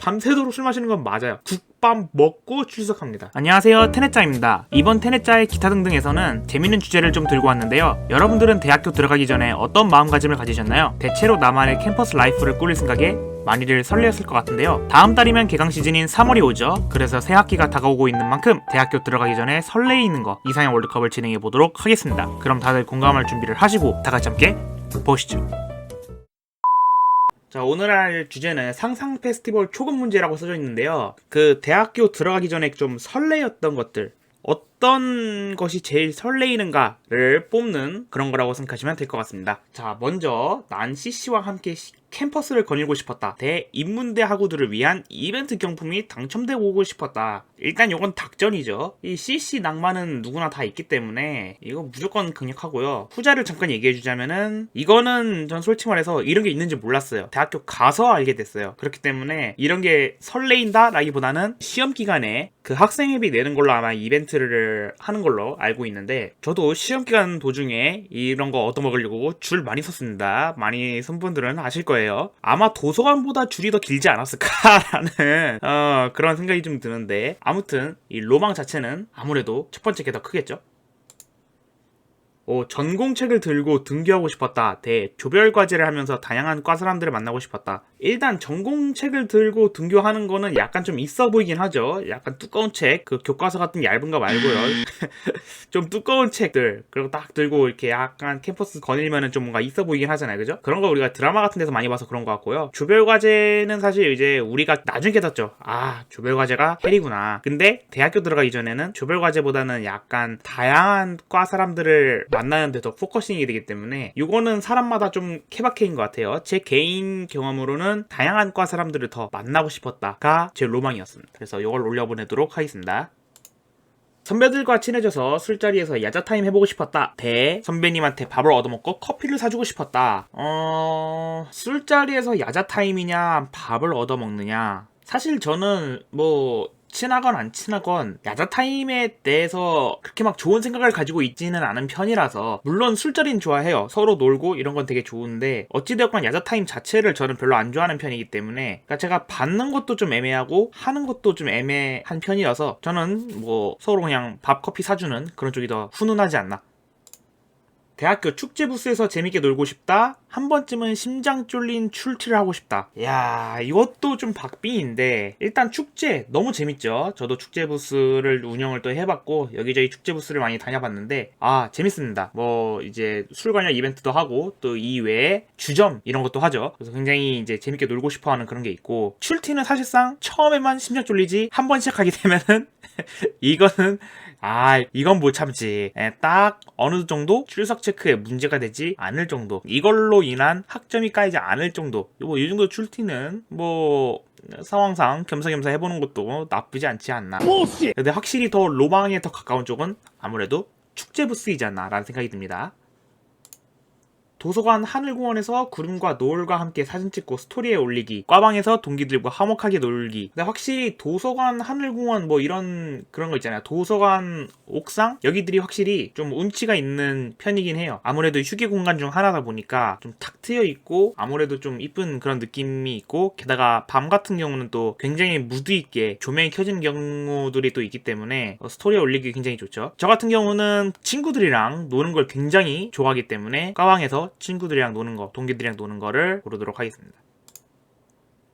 밤새도록 술 마시는 건 맞아요. 국밥 먹고 출석합니다. 안녕하세요, 테넷자입니다. 이번 테넷자의 기타 등등에서는 재밌는 주제를 좀 들고 왔는데요. 여러분들은 대학교 들어가기 전에 어떤 마음가짐을 가지셨나요? 대체로 나만의 캠퍼스 라이프를 꾸릴 생각에 많이들 설레었을 것 같은데요. 다음 달이면 개강 시즌인 3월이 오죠. 그래서 새 학기가 다가오고 있는 만큼 대학교 들어가기 전에 설레이는 거 이상형 월드컵을 진행해 보도록 하겠습니다. 그럼 다들 공감할 준비를 하시고 다 같이 함께 보시죠. 자, 오늘 할 주제는 상상 페스티벌 초급 문제라고 써져 있는데요. 그 대학교 들어가기 전에 좀 설레였던 것들, 어떤 것이 제일 설레이는가를 뽑는 그런 거라고 생각하시면 될 것 같습니다. 자, 먼저 난 CC와 함께 캠퍼스를 거닐고 싶었다. 대인문대 학우들을 위한 이벤트 경품이 당첨되고 오고 싶었다. 일단 이건 닥전이죠. 이 CC 낭만은 누구나 다 있기 때문에 이거 무조건 강력하고요. 후자를 잠깐 얘기해주자면은 이거는 전 솔직히 말해서 이런 게 있는지 몰랐어요. 대학교 가서 알게 됐어요. 그렇기 때문에 이런 게 설레인다 라기보다는 시험 기간에 그 학생회비 내는 걸로 아마 이벤트를 하는 걸로 알고 있는데, 저도 시험 기간 도중에 이런 거 얻어먹으려고 줄 많이 섰습니다. 많이 쓴 분들은 아실 거예요. 아마 도서관보다 줄이 더 길지 않았을까라는 그런 생각이 좀 드는데, 아무튼 이 로망 자체는 아무래도 첫 번째 게 더 크겠죠. 전공책을 들고 등교하고 싶었다. 조별 과제를 하면서 다양한 과 사람들을 만나고 싶었다. 일단 전공책을 들고 등교하는 거는 약간 좀 있어 보이긴 하죠. 약간 두꺼운 책, 그 교과서 같은 얇은 거 말고요. 좀 두꺼운 책들, 그리고 딱 들고 이렇게 약간 캠퍼스 거닐면은 좀 뭔가 있어 보이긴 하잖아요. 그죠? 그런 거 우리가 드라마 같은 데서 많이 봐서 그런 것 같고요. 조별 과제는 사실 이제 우리가 나중에 깨닫죠. 아, 조별 과제가 헬이구나. 근데 대학교 들어가기 전에는 조별 과제보다는 약간 다양한 과 사람들을 만나는 데 더 포커싱이 되기 때문에 이거는 사람마다 좀 케바케인 것 같아요. 제 개인 경험으로는 다양한 과 사람들을 더 만나고 싶었다가 제 로망이었습니다. 그래서 이걸 올려보내도록 하겠습니다. 선배들과 친해져서 술자리에서 야자타임 해보고 싶었다. 선배님한테 밥을 얻어먹고 커피를 사주고 싶었다. 술자리에서 야자타임이냐 밥을 얻어먹느냐, 사실 저는 친하건 안 친하건 야자타임에 대해서 그렇게 막 좋은 생각을 가지고 있지는 않은 편이라서, 물론 술자리는 좋아해요. 서로 놀고 이런 건 되게 좋은데 어찌되었건 야자타임 자체를 저는 별로 안 좋아하는 편이기 때문에, 그러니까 제가 받는 것도 좀 애매하고 하는 것도 좀 애매한 편이어서 저는 서로 그냥 밥 커피 사주는 그런 쪽이 더 훈훈하지 않나. 대학교 축제 부스에서 재밌게 놀고 싶다. 한 번쯤은 심장 쫄린 출티를 하고 싶다. 야, 이것도 좀 박빙인데, 일단 축제 너무 재밌죠. 저도 축제 부스를 운영을 또 해봤고 여기저기 축제 부스를 많이 다녀봤는데 재밌습니다. 이제 술 관련 이벤트도 하고 또 이외에 주점 이런 것도 하죠. 그래서 굉장히 이제 재밌게 놀고 싶어하는 그런 게 있고, 출티는 사실상 처음에만 심장 쫄리지 한 번 시작하게 되면은 이건 못 참지. 딱 어느 정도 출석 체크에 문제가 되지 않을 정도, 이걸로 인한 학점이 까이지 않을 정도, 이 정도 출티는 상황상 겸사겸사 해보는 것도 나쁘지 않지 않나. 근데 확실히 더 로망에 더 가까운 쪽은 아무래도 축제 부스이지 않나 라는 생각이 듭니다. 도서관 하늘공원에서 구름과 노을과 함께 사진 찍고 스토리에 올리기, 과방에서 동기들과 화목하게 놀기. 근데 확실히 도서관 하늘공원 이런 그런 거 있잖아요. 도서관 옥상? 여기들이 확실히 좀 운치가 있는 편이긴 해요. 아무래도 휴게 공간 중 하나다 보니까 좀 탁 트여 있고 아무래도 좀 이쁜 그런 느낌이 있고, 게다가 밤 같은 경우는 또 굉장히 무드 있게 조명이 켜지는 경우들이 또 있기 때문에 스토리에 올리기 굉장히 좋죠. 저 같은 경우는 친구들이랑 노는 걸 굉장히 좋아하기 때문에 과방에서 친구들이랑 노는 거, 동기들이랑 노는 거를 고르도록 하겠습니다.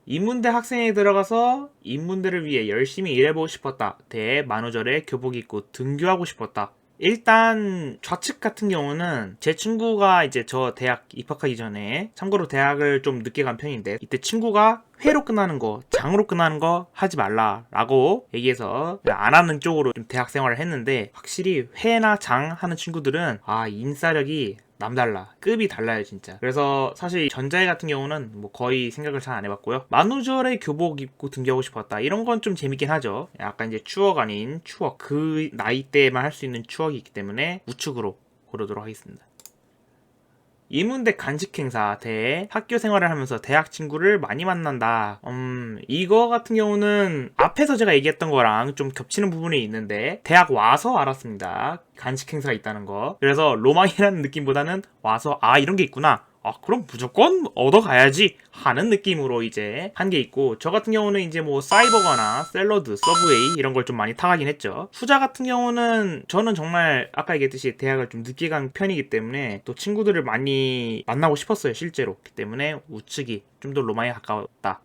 인문대 학생회에 들어가서 인문대를 위해 열심히 일해보고 싶었다. 만우절에 교복 입고 등교하고 싶었다. 일단 좌측 같은 경우는 제 친구가 이제 저 대학 입학하기 전에, 참고로 대학을 좀 늦게 간 편인데, 이때 친구가 회로 끝나는 거, 장으로 끝나는 거 하지 말라라고 얘기해서 안 하는 쪽으로 좀 대학 생활을 했는데, 확실히 회나 장 하는 친구들은 인싸력이 남달라. 급이 달라요, 진짜. 그래서 사실 전자회 같은 경우는 거의 생각을 잘 안 해봤고요. 만우절에 교복 입고 등교하고 싶었다. 이런 건 좀 재밌긴 하죠. 약간 이제 추억 아닌 추억. 그 나이 때만 할 수 있는 추억이 있기 때문에 우측으로 고르도록 하겠습니다. 인문대 간식 행사 학교 생활을 하면서 대학 친구를 많이 만난다. 이거 같은 경우는 앞에서 제가 얘기했던 거랑 좀 겹치는 부분이 있는데, 대학 와서 알았습니다. 간식 행사가 있다는 거. 그래서 로망이라는 느낌보다는 와서 이런 게 있구나, 그럼 무조건 얻어가야지 하는 느낌으로 이제 한 게 있고, 저 같은 경우는 이제 뭐 사이버거나 샐러드, 서브웨이 이런 걸 좀 많이 타가긴 했죠. 후자 같은 경우는 저는 정말 아까 얘기했듯이 대학을 좀 늦게 간 편이기 때문에 또 친구들을 많이 만나고 싶었어요, 실제로. 그렇기 때문에 우측이 좀 더 로망에 가까웠다.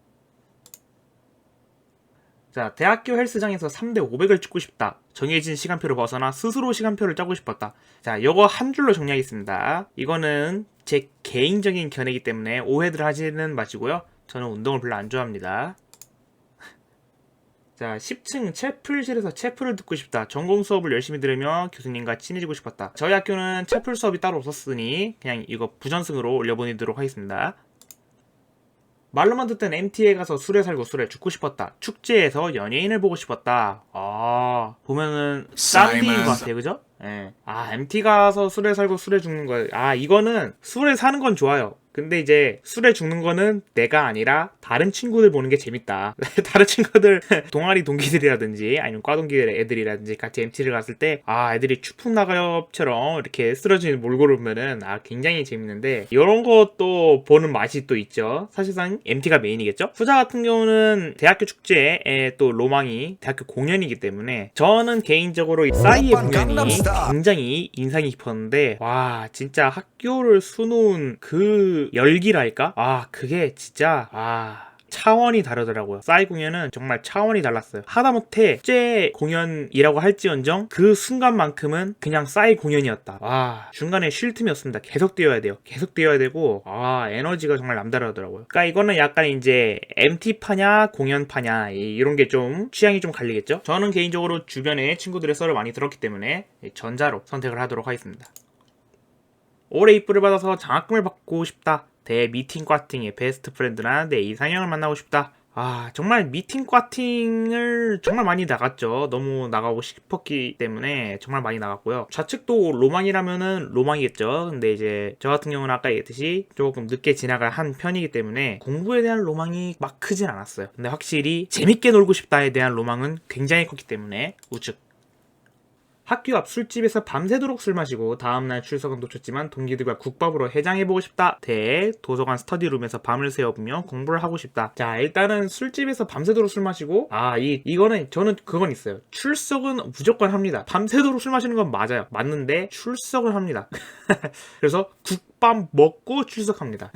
자, 대학교 헬스장에서 3대 500을 찍고 싶다. 정해진 시간표를 벗어나 스스로 시간표를 짜고 싶었다. 자, 요거 한 줄로 정리하겠습니다. 이거는 제 개인적인 견해이기 때문에 오해들 하지는 마시고요. 저는 운동을 별로 안 좋아합니다. 자, 10층 채플실에서 채플을 듣고 싶다. 전공 수업을 열심히 들으며 교수님과 친해지고 싶었다. 저희 학교는 채플 수업이 따로 없었으니 그냥 이거 부전승으로 올려보내도록 하겠습니다. 말로만 듣던 MT에 가서 술에 살고 술에 죽고 싶었다. 축제에서 연예인을 보고 싶었다. 보면은 쌈디인 것 같아요, 그죠? 예. MT 가서 술에 살고 술에 죽는 거. 이거는 술에 사는 건 좋아요. 근데 이제 술에 죽는 거는 내가 아니라 다른 친구들 보는 게 재밌다. 다른 친구들 동아리 동기들이라든지 아니면 과 동기들 애들이라든지 같이 MT를 갔을 때 애들이 추풍 낙엽처럼 이렇게 쓰러지는 몰골을 보면은 굉장히 재밌는데, 이런 것도 보는 맛이 또 있죠. 사실상 MT가 메인이겠죠. 후자 같은 경우는 대학교 축제에 또 로망이 대학교 공연이기 때문에 저는 개인적으로 싸이의 공연이 굉장히 인상이 깊었는데, 와 진짜 학교를 수놓은 그 열기랄까? 그게 진짜 차원이 다르더라고요. 싸이 공연은 정말 차원이 달랐어요. 하다못해 축제 공연이라고 할지언정 그 순간만큼은 그냥 싸이 공연이었다. 중간에 쉴 틈이 없습니다. 계속 뛰어야 돼요. 계속 뛰어야 되고 에너지가 정말 남다르더라고요. 그러니까 이거는 약간 이제 MT파냐 공연파냐 이런 게 좀 취향이 좀 갈리겠죠. 저는 개인적으로 주변에 친구들의 썰을 많이 들었기 때문에 전자로 선택을 하도록 하겠습니다. 올해 입부를 받아서 장학금을 받고 싶다. 대 미팅 과팅의 베스트 프렌드나 내 이상형을 만나고 싶다. 정말 미팅 과팅을 정말 많이 나갔죠. 너무 나가고 싶었기 때문에 정말 많이 나갔고요. 좌측도 로망이라면은 로망이겠죠. 근데 이제 저 같은 경우는 아까 얘기했듯이 조금 늦게 진학을 한 편이기 때문에 공부에 대한 로망이 막 크진 않았어요. 근데 확실히 재밌게 놀고 싶다에 대한 로망은 굉장히 컸기 때문에 우측. 학교 앞 술집에서 밤새도록 술 마시고 다음날 출석은 놓쳤지만 동기들과 국밥으로 해장해보고 싶다. 대 도서관 스터디룸에서 밤을 새워보며 공부를 하고 싶다. 자, 일단은 술집에서 밤새도록 술 마시고 이거는 저는 그건 있어요. 출석은 무조건 합니다. 밤새도록 술 마시는 건 맞아요. 맞는데 출석은 합니다. 그래서 국밥 먹고 출석합니다.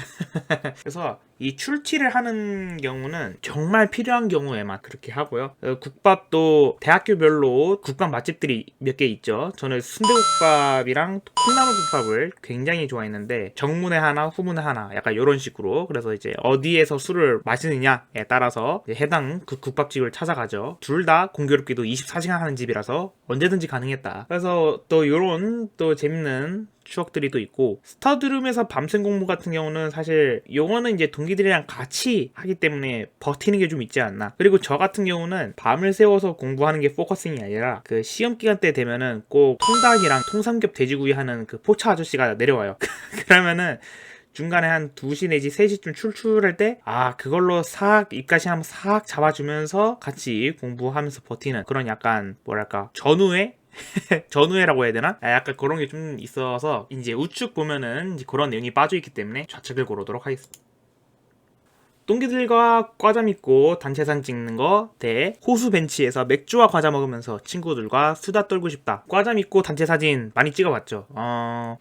그래서 이 출티를 하는 경우는 정말 필요한 경우에만 그렇게 하고요. 국밥도 대학교별로 국밥 맛집들이 몇 개 있죠. 저는 순대국밥이랑 콩나물국밥을 굉장히 좋아했는데 정문에 하나 후문에 하나 약간 이런 식으로, 그래서 이제 어디에서 술을 마시느냐에 따라서 해당 그 국밥집을 찾아가죠. 둘 다 공교롭게도 24시간 하는 집이라서 언제든지 가능했다. 그래서 또 이런 또 재밌는 추억들이 또 있고, 스터디룸에서 밤샘 공부 같은 경우는 사실 요거는 이제 동기들이랑 같이 하기 때문에 버티는 게 좀 있지 않나. 그리고 저 같은 경우는 밤을 새워서 공부하는 게 포커싱이 아니라 그 시험 기간 때 되면은 꼭 통닭이랑 통삼겹 돼지구이 하는 그 포차 아저씨가 내려와요. 그러면은 중간에 한 2시 내지 3시쯤 출출할 때 그걸로 싹 입가심 한번 싹 잡아주면서 같이 공부하면서 버티는 그런 약간 뭐랄까 전우회? 전우회라고 해야 되나? 약간 그런 게 좀 있어서 이제 우측 보면은 이제 그런 내용이 빠져있기 때문에 좌측을 고르도록 하겠습니다. 동기들과 과자 믿고 단체 사진 찍는 거 대 호수 벤치에서 맥주와 과자 먹으면서 친구들과 수다 떨고 싶다. 과자 믿고 단체 사진 많이 찍어봤죠.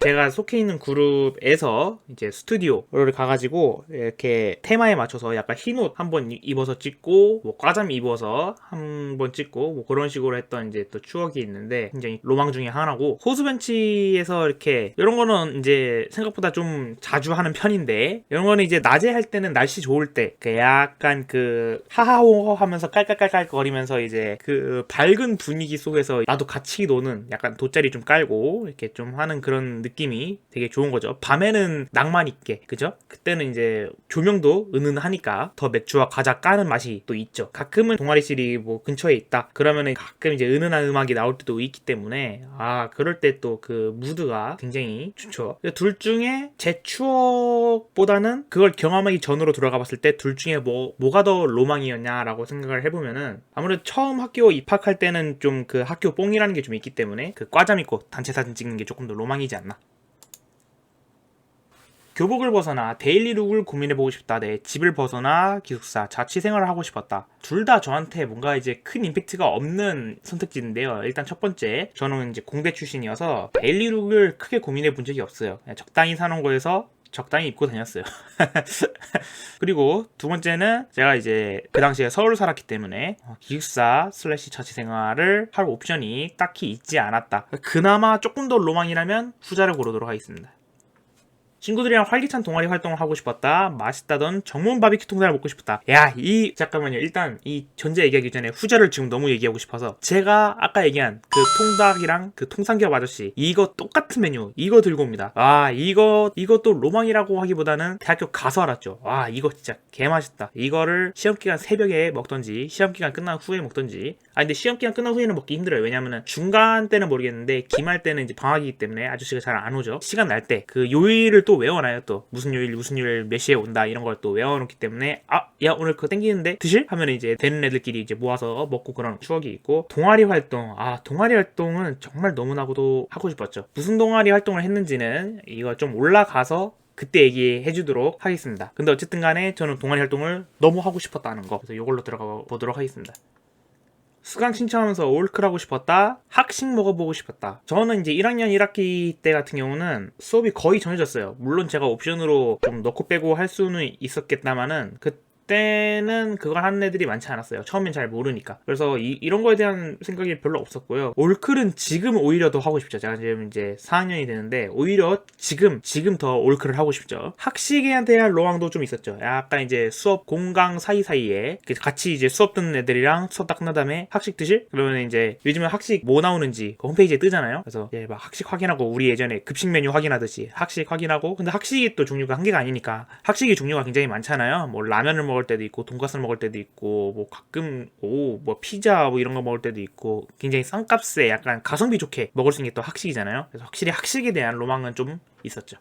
제가 속해 있는 그룹에서 이제 스튜디오를 가가지고 이렇게 테마에 맞춰서 약간 흰 옷 한번 입어서 찍고 뭐 과잠 입어서 한번 찍고 뭐 그런 식으로 했던 이제 또 추억이 있는데 굉장히 로망 중에 하나고, 호수 벤치에서 이렇게 이런 거는 이제 생각보다 좀 자주 하는 편인데, 이런 거는 이제 낮에 할 때는 날씨 좋을 때 그 약간 그 하하호호 하면서 깔깔깔깔 거리면서 이제 그 밝은 분위기 속에서 나도 같이 노는, 약간 돗자리 좀 깔고 이렇게 좀 하는 그런 느낌이 되게 좋은 거죠. 밤에는 낭만 있게, 그죠? 그때는 이제 조명도 은은하니까 더 맥주와 과자 까는 맛이 또 있죠. 가끔은 동아리실이 뭐 근처에 있다 그러면은 가끔 이제 은은한 음악이 나올 때도 있기 때문에 그럴 때 또 그 무드가 굉장히 좋죠. 둘 중에 제 추억보다는 그걸 경험하기 전으로 돌아가 봤을 때 둘 중에 뭐가 더 로망이었냐라고 생각을 해보면은, 아무래도 처음 학교 입학할 때는 좀 그 학교 뽕이라는 게 좀 있기 때문에 그 과자 믿고 단체 사진 찍는 게 조금 더 로망이지 않나. 교복을 벗어나 데일리룩을 고민해보고 싶다. 내 집을 벗어나 기숙사 자취생활을 하고 싶었다. 둘 다 저한테 뭔가 이제 큰 임팩트가 없는 선택지인데요. 일단 첫 번째, 저는 이제 공대 출신이어서 데일리룩을 크게 고민해 본 적이 없어요. 그냥 적당히 사는 거에서 적당히 입고 다녔어요. 그리고 두 번째는 제가 이제 그 당시에 서울 살았기 때문에 기숙사 슬래시 자취 생활을 할 옵션이 딱히 있지 않았다. 그나마 조금 더 로망이라면 후자를 고르도록 하겠습니다. 친구들이랑 활기찬 동아리 활동을 하고 싶었다. 맛있다던 정문 바비큐 통닭을 먹고 싶었다. 잠깐만요. 일단 이 전제 얘기하기 전에 후자를 지금 너무 얘기하고 싶어서, 제가 아까 얘기한 그 통닭이랑 그 통삼겹 아저씨 이거 똑같은 메뉴 이거 들고 옵니다. 이것도 로망이라고 하기보다는 대학교 가서 알았죠. 이거 진짜 개맛있다. 이거를 시험기간 새벽에 먹던지 시험기간 끝난 후에 먹던지. 근데 시험기간 끝난 후에는 먹기 힘들어요. 왜냐면은 중간 때는 모르겠는데 기말 때는 이제 방학이기 때문에 아저씨가 잘 안 오죠. 시간 날 때 그 요일을 또 외워놔요. 또 무슨 요일 몇 시에 온다 이런 걸 또 외워놓기 때문에 야 오늘 그거 땡기는데 드실? 하면 이제 되는 애들끼리 이제 모아서 먹고 그런 추억이 있고, 동아리 활동은 정말 너무나도 하고 싶었죠. 무슨 동아리 활동을 했는지는 이거 좀 올라가서 그때 얘기해 주도록 하겠습니다. 근데 어쨌든 간에 저는 동아리 활동을 너무 하고 싶었다는 거, 그래서 이걸로 들어가 보도록 하겠습니다. 수강 신청하면서 올클 하고 싶었다. 학식 먹어보고 싶었다. 저는 이제 1학년 1학기 때 같은 경우는 수업이 거의 정해졌어요. 물론 제가 옵션으로 좀 넣고 빼고 할 수는 있었겠다마는 그때는 그걸 하는 애들이 많지 않았어요. 처음엔 잘 모르니까. 그래서 이런 거에 대한 생각이 별로 없었고요. 올클은 지금 오히려 더 하고 싶죠. 제가 지금 이제 4학년이 되는데 오히려 지금 더 올클을 하고 싶죠. 학식에 대한 로망도 좀 있었죠. 약간 이제 수업 공강 사이사이에 같이 이제 수업 듣는 애들이랑 수업 딱 끝난 다음에 학식 드실? 그러면 이제 요즘은 학식 뭐 나오는지 그 홈페이지에 뜨잖아요. 그래서 이제 막 학식 확인하고, 우리 예전에 급식 메뉴 확인하듯이 학식 확인하고. 근데 학식이 또 종류가 한 개가 아니니까 학식이 종류가 굉장히 많잖아요. 뭐 라면을 먹을 때도 있고 돈가스를 먹을 때도 있고 뭐 가끔 뭐 피자 뭐 이런 거 먹을 때도 있고, 굉장히 싼 값에 약간 가성비 좋게 먹을 수 있는 게 또 학식이잖아요. 그래서 확실히 학식에 대한 로망은 좀 있었죠.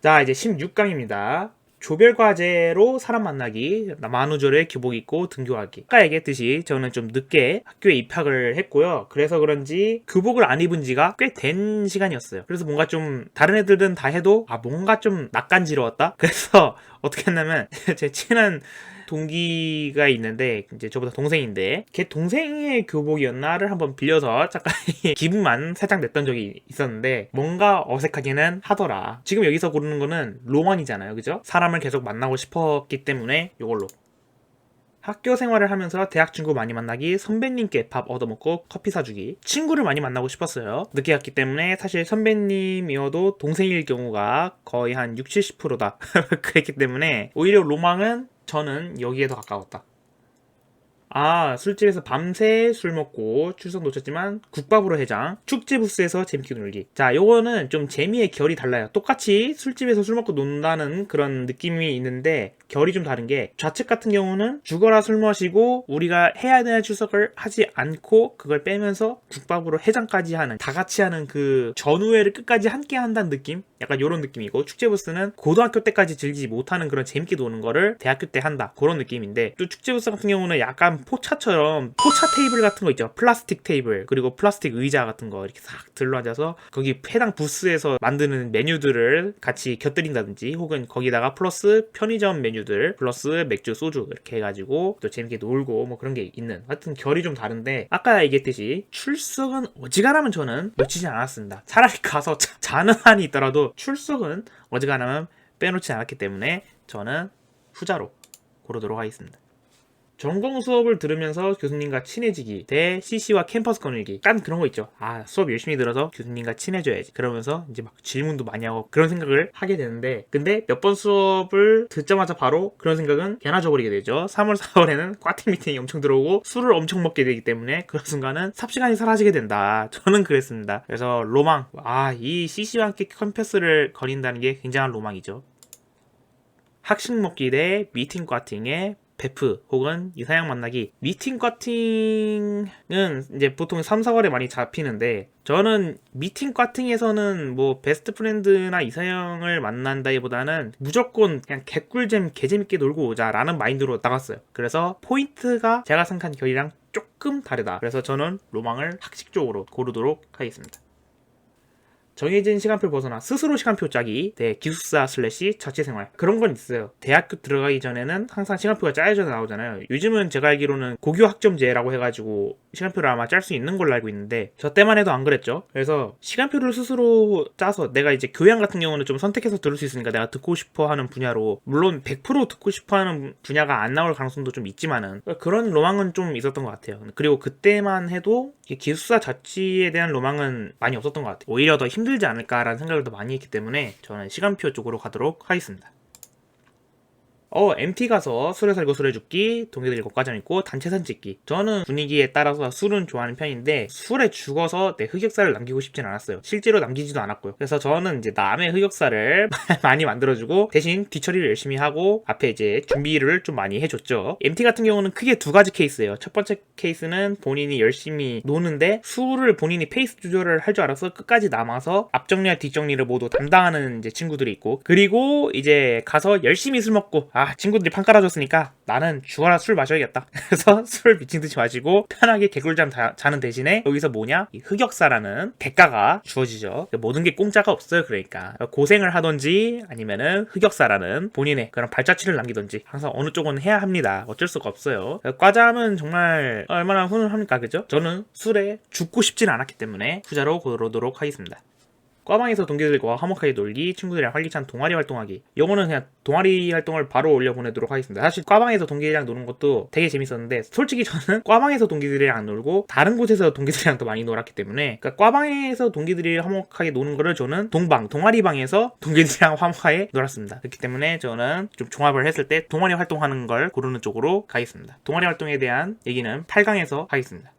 자, 이제 16강입니다. 조별과제로 사람 만나기, 만우절에 교복 입고 등교하기. 아까 얘기했듯이 저는 좀 늦게 학교에 입학을 했고요. 그래서 그런지 교복을 안 입은 지가 꽤 된 시간이었어요. 그래서 뭔가 좀 다른 애들은 다 해도 뭔가 좀 낯간지러웠다? 그래서 어떻게 했냐면 제 친한 동기가 있는데 이제 저보다 동생인데, 걔 동생의 교복이었나를 한번 빌려서 잠깐 기분만 살짝 냈던 적이 있었는데 뭔가 어색하기는 하더라. 지금 여기서 고르는 거는 로망이잖아요, 그죠? 사람을 계속 만나고 싶었기 때문에 요걸로. 학교 생활을 하면서 대학 친구 많이 만나기, 선배님께 밥 얻어먹고 커피 사주기. 친구를 많이 만나고 싶었어요. 늦게 갔기 때문에 사실 선배님이어도 동생일 경우가 거의 한 60-70%다 그랬기 때문에 오히려 로망은 저는 여기에 더 가까웠다. 술집에서 밤새 술 먹고 출석 놓쳤지만 국밥으로 해장, 축제 부스에서 재밌게 놀기. 자, 요거는 좀 재미의 결이 달라요. 똑같이 술집에서 술 먹고 논다는 그런 느낌이 있는데 결이 좀 다른 게, 좌측 같은 경우는 죽어라 술 마시고 우리가 해야 되는 출석을 하지 않고 그걸 빼면서 국밥으로 해장까지 하는, 다 같이 하는 그 전우회를 끝까지 함께 한다는 느낌? 약간 요런 느낌이고, 축제부스는 고등학교 때까지 즐기지 못하는 그런 재밌게 노는 거를 대학교 때 한다, 그런 느낌인데, 또 축제부스 같은 경우는 약간 포차처럼 포차 테이블 같은 거 있죠. 플라스틱 테이블, 그리고 플라스틱 의자 같은 거 이렇게 싹 들러앉아서 거기 해당 부스에서 만드는 메뉴들을 같이 곁들인다든지, 혹은 거기다가 플러스 편의점 메뉴들 플러스 맥주 소주 이렇게 해가지고 또 재밌게 놀고 뭐 그런 게 있는, 하여튼 결이 좀 다른데, 아까 얘기했듯이 출석은 어지간하면 저는 놓치지 않았습니다. 차라리 가서 자는 한이 있더라도 출석은 어지간하면 빼놓지 않았기 때문에 저는 후자로 고르도록 하겠습니다. 전공 수업을 들으면서 교수님과 친해지기 대 CC와 캠퍼스 거닐기. 깐 그런 거 있죠. 수업 열심히 들어서 교수님과 친해져야지, 그러면서 이제 막 질문도 많이 하고 그런 생각을 하게 되는데, 근데 몇 번 수업을 듣자마자 바로 그런 생각은 개나 줘버리게 되죠. 3월 4월에는 과팅 미팅이 엄청 들어오고 술을 엄청 먹게 되기 때문에 그런 순간은 삽시간이 사라지게 된다. 저는 그랬습니다. 그래서 로망, 이 CC와 함께 캠퍼스를 거닌다는 게 굉장한 로망이죠. 학식 먹기 대 미팅 과팅의 베프 혹은 이사양 만나기. 미팅 과팅은 이제 보통 3, 4월에 많이 잡히는데, 저는 미팅 과팅에서는 뭐 베스트 프렌드나 이사양을 만난다기보다는 무조건 그냥 개꿀잼 개재밌게 놀고 오자 라는 마인드로 나갔어요. 그래서 포인트가 제가 생각한 결이랑 조금 다르다. 그래서 저는 로망을 학식 쪽으로 고르도록 하겠습니다. 정해진 시간표를 벗어나 스스로 시간표 짜기, 기숙사 슬래시 자취생활 그런 건 있어요. 대학교 들어가기 전에는 항상 시간표가 짜여져 나오잖아요. 요즘은 제가 알기로는 고교 학점제라고 해가지고 시간표를 아마 짤 수 있는 걸로 알고 있는데 저 때만 해도 안 그랬죠. 그래서 시간표를 스스로 짜서 내가 이제 교양 같은 경우는 좀 선택해서 들을 수 있으니까 내가 듣고 싶어 하는 분야로, 물론 100% 듣고 싶어 하는 분야가 안 나올 가능성도 좀 있지만은 그런 로망은 좀 있었던 것 같아요. 그리고 그때만 해도 기숙사 자취에 대한 로망은 많이 없었던 것 같아요. 오히려 더 힘들지 않을까라는 생각을 더 많이 했기 때문에 저는 시간표 쪽으로 가도록 하겠습니다. MT 가서 술에 살고 술에 죽기, 동기들 일곱 과정 있고 단체 사진 찍기. 저는 분위기에 따라서 술은 좋아하는 편인데 술에 죽어서 내 흑역사를 남기고 싶진 않았어요. 실제로 남기지도 않았고요. 그래서 저는 이제 남의 흑역사를 많이 만들어주고 대신 뒤처리를 열심히 하고 앞에 이제 준비를 좀 많이 해줬죠. MT 같은 경우는 크게 두 가지 케이스예요. 첫 번째 케이스는 본인이 열심히 노는데 술을 본인이 페이스 조절을 할 줄 알아서 끝까지 남아서 앞정리와 뒷정리를 모두 담당하는 이제 친구들이 있고, 그리고 이제 가서 열심히 술 먹고 친구들이 판 깔아줬으니까 나는 죽어라 술 마셔야겠다. 그래서 술 미친듯이 마시고 편하게 개꿀잠 자는 대신에 여기서 뭐냐? 이 흑역사라는 대가가 주어지죠. 모든 게 공짜가 없어요. 그러니까 고생을 하던지 아니면은 흑역사라는 본인의 그런 발자취를 남기던지 항상 어느 쪽은 해야 합니다. 어쩔 수가 없어요. 과잠은 정말 얼마나 훈훈합니까? 그죠? 저는 술에 죽고 싶진 않았기 때문에 후자로 고르도록 하겠습니다. 과방에서 동기들과 화목하게 놀기, 친구들이랑 활기찬 동아리 활동하기. 요거는 그냥 동아리 활동을 바로 올려보내도록 하겠습니다. 사실 과방에서 동기들이랑 노는 것도 되게 재밌었는데 솔직히 저는 과방에서 동기들이랑 안 놀고 다른 곳에서 동기들이랑 더 많이 놀았기 때문에, 그러니까 과방에서 동기들이 화목하게 노는 거를 저는 동아리방에서 동기들이랑 화목하게 놀았습니다. 그렇기 때문에 저는 좀 종합을 했을 때 동아리 활동하는 걸 고르는 쪽으로 가겠습니다. 동아리 활동에 대한 얘기는 8강에서 하겠습니다.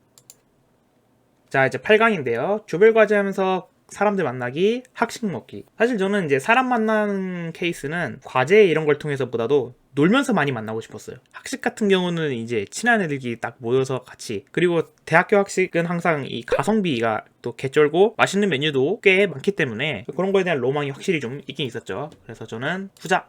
자, 이제 8강인데요. 조별과제 하면서 사람들 만나기, 학식 먹기. 사실 저는 이제 사람 만나는 케이스는 과제 이런 걸 통해서보다도 놀면서 많이 만나고 싶었어요. 학식 같은 경우는 이제 친한 애들끼리 딱 모여서 같이, 그리고 대학교 학식은 항상 이 가성비가 또 개쩔고 맛있는 메뉴도 꽤 많기 때문에 그런 거에 대한 로망이 확실히 좀 있긴 있었죠. 그래서 저는 후자.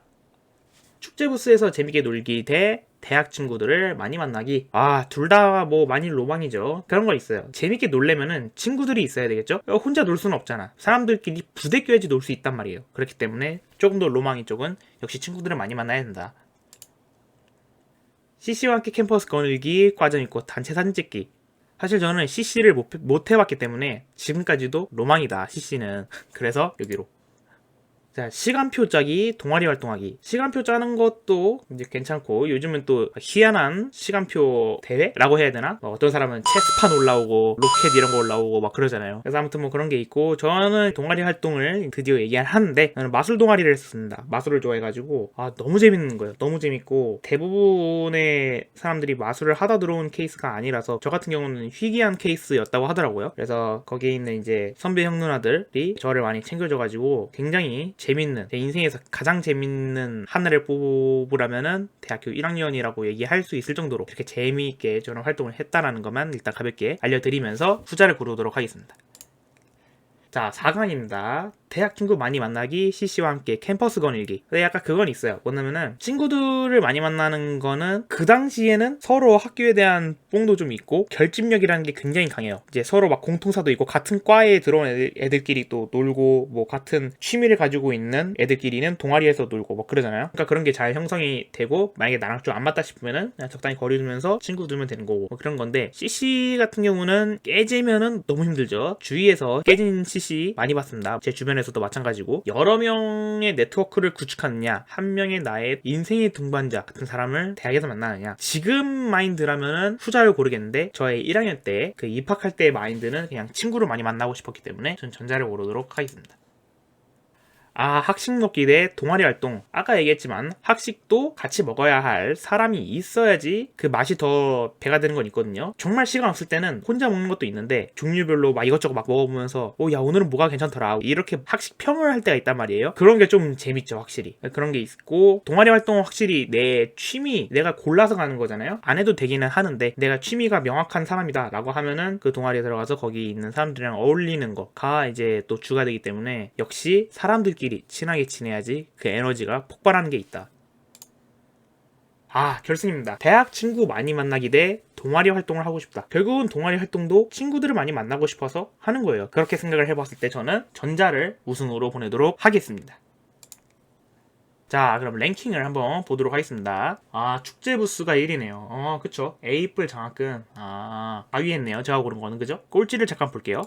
축제 부스에서 재밌게 놀기 대 대학 친구들을 많이 만나기. 둘 다 뭐 많이 로망이죠. 그런 거 있어요. 재밌게 놀려면은 친구들이 있어야 되겠죠? 혼자 놀 수는 없잖아. 사람들끼리 부대껴야지 놀 수 있단 말이에요. 그렇기 때문에 조금 더 로망인 쪽은 역시 친구들을 많이 만나야 된다. CC와 함께 캠퍼스 거닐기, 과정 있고 단체 사진 찍기. 사실 저는 CC를 못 해봤기 때문에 지금까지도 로망이다, CC는. 그래서 여기로. 자, 시간표 짜기, 동아리 활동하기. 시간표 짜는 것도 이제 괜찮고, 요즘은 또 희한한 시간표 대회라고 해야 되나? 어떤 사람은 체스판 올라오고 로켓 이런 거 올라오고 막 그러잖아요. 그래서 아무튼 뭐 그런 게 있고, 저는 동아리 활동을 드디어 얘기하는데 저는 마술 동아리를 했었습니다. 마술을 좋아해가지고 너무 재밌는 거예요. 너무 재밌고, 대부분의 사람들이 마술을 하다 들어온 케이스가 아니라서 저 같은 경우는 희귀한 케이스였다고 하더라고요. 그래서 거기에 있는 이제 선배 형 누나들이 저를 많이 챙겨줘가지고 굉장히 재밌는, 제 인생에서 가장 재밌는 하늘을 뽑으라면은 대학교 1학년이라고 얘기할 수 있을 정도로 이렇게 재미있게 저는 활동을 했다라는 것만 일단 가볍게 알려드리면서 후자를 고르도록 하겠습니다. 자, 4강입니다. 대학 친구 많이 만나기, CC와 함께 캠퍼스 거닐기. 근데 약간 그건 있어요. 뭐냐면은 친구들을 많이 만나는 거는 그 당시에는 서로 학교에 대한 뽕도 좀 있고 결집력이라는 게 굉장히 강해요. 이제 서로 막 공통사도 있고 같은 과에 들어온 애들끼리 또 놀고, 뭐 같은 취미를 가지고 있는 애들끼리는 동아리에서 놀고 뭐 그러잖아요. 그러니까 그런 게 잘 형성이 되고, 만약에 나랑 좀 안 맞다 싶으면은 그냥 적당히 거리 두면서 친구 두면 되는 거고 뭐 그런 건데, CC 같은 경우는 깨지면은 너무 힘들죠. 주위에서 깨진 CC 많이 봤습니다. 제 주변에서도 마찬가지고, 여러 명의 네트워크를 구축하느냐, 한 명의 나의 인생의 동반자 같은 사람을 대학에서 만나느냐. 지금 마인드라면은 후자를 고르겠는데, 저의 1학년 때 그 입학할 때의 마인드는 그냥 친구를 많이 만나고 싶었기 때문에 전 전자를 고르도록 하겠습니다. 학식 먹기 대 동아리 활동. 아까 얘기했지만 학식도 같이 먹어야 할 사람이 있어야지 그 맛이 더 배가 되는 건 있거든요. 정말 시간 없을 때는 혼자 먹는 것도 있는데 종류별로 막 이것저것 막 먹어보면서 야, 오늘은 뭐가 괜찮더라, 이렇게 학식 평을 할 때가 있단 말이에요. 그런 게 좀 재밌죠, 확실히. 그런 게 있고, 동아리 활동은 확실히 내 취미, 내가 골라서 가는 거잖아요. 안 해도 되기는 하는데 내가 취미가 명확한 사람이다 라고 하면은 그 동아리에 들어가서 거기 있는 사람들이랑 어울리는 거가 이제 또 주가 되기 때문에 역시 사람들끼리 친하게 지내야지 그 에너지가 폭발하는 게 있다. 결승입니다. 대학 친구 많이 만나기 대 동아리 활동을 하고 싶다. 결국은 동아리 활동도 친구들을 많이 만나고 싶어서 하는 거예요. 그렇게 생각을 해봤을 때 저는 전자를 우승으로 보내도록 하겠습니다. 자, 그럼 랭킹을 한번 보도록 하겠습니다. 축제 부스가 1위네요. 그쵸. A뿔 장학금. 위했네요. 제가 고른 거는, 그죠? 꼴찌를 잠깐 볼게요.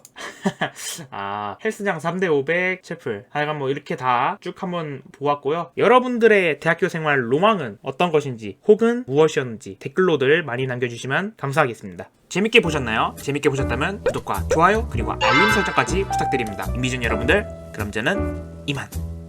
헬스장 3대 500, 채플. 하여간 뭐 이렇게 다 쭉 한번 보았고요. 여러분들의 대학교 생활 로망은 어떤 것인지, 혹은 무엇이었는지 댓글로들 많이 남겨주시면 감사하겠습니다. 재밌게 보셨나요? 재밌게 보셨다면 구독과 좋아요, 그리고 알림 설정까지 부탁드립니다. 임비준 여러분들, 그럼 저는 이만.